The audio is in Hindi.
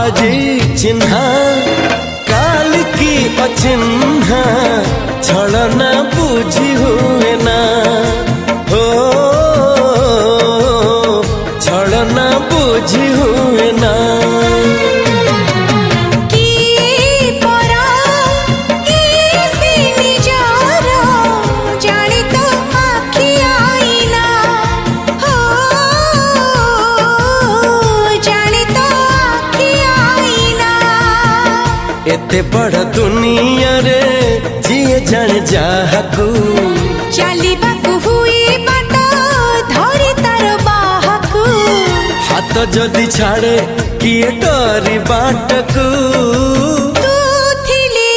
आजी चिन्हा काल की अचिन्हा छलना बुझी हुए ना हो छलना बुझी हुए ना एते बड़ दुनिया रे जिए जान जाहकू चलिबाकू हुई बाट धरी तार बाहकू हाथ जदि छाड़े किए डरी बाटकू तू थिली